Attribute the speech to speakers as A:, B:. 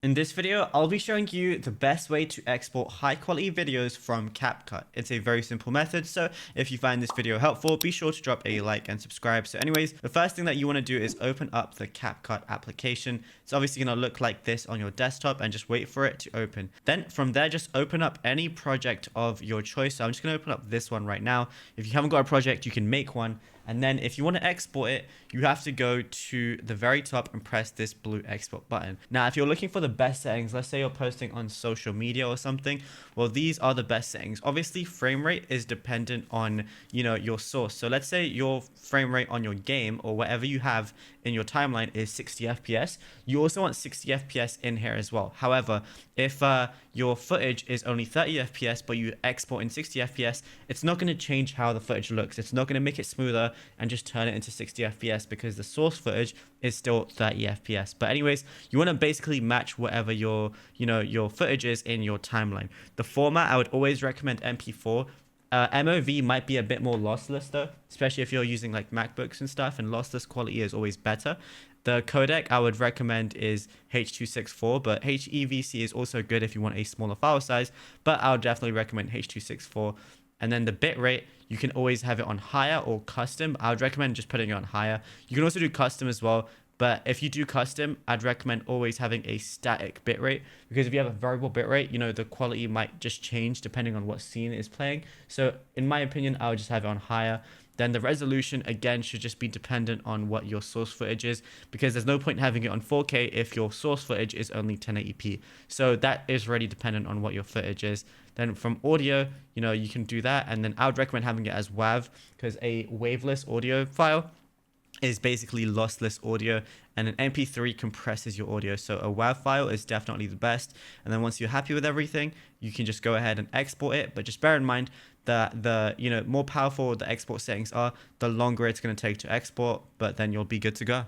A: In this video, I'll be showing you the best way to export high quality videos from CapCut. It's a very simple method, so if you find this video helpful, be sure to drop a like and subscribe. So anyways, the first thing that you want to do is open up the CapCut application. It's obviously going to look like this on your desktop and just wait for it to open. Then from there, just open up any project of your choice. So I'm just going to open up this one right now. If you haven't got a project, you can make one. And then if you want to export it, you have to go to the very top and press this blue export button. Now, if you're looking for the best settings, let's say you're posting on social media or something, well, these are the best settings. Obviously, frame rate is dependent on, your source. So let's say your frame rate on your game or whatever you have in your timeline is 60 FPS. You also want 60 FPS in here as well. However, if your footage is only 30 FPS, but you export in 60 FPS, it's not going to change how the footage looks. It's not going to make it smoother and just turn it into 60 FPS because the source footage is still 30 FPS. But anyways, you want to basically match whatever your footage is in your timeline. The format, I would always recommend MP4. MOV might be a bit more lossless though, especially if you're using like MacBooks and stuff, and lossless quality is always better. The codec I would recommend is H.264, but HEVC is also good if you want a smaller file size, but I would definitely recommend H.264. And then the bitrate, you can always have it on higher or custom. I would recommend just putting it on higher. You can also do custom as well. But if you do custom, I'd recommend always having a static bitrate, because if you have a variable bitrate, the quality might just change depending on what scene is playing. So in my opinion, I would just have it on higher. Then the resolution, again, should just be dependent on what your source footage is, because there's no point having it on 4K if your source footage is only 1080p. So that is really dependent on what your footage is. Then from audio, you can do that. And then I would recommend having it as WAV, because a waveless audio file is basically lossless audio, and an MP3 compresses your audio. So a WAV file is definitely the best. And then once you're happy with everything, you can just go ahead and export it. But just bear in mind that the more powerful the export settings are, the longer it's going to take to export, but then you'll be good to go.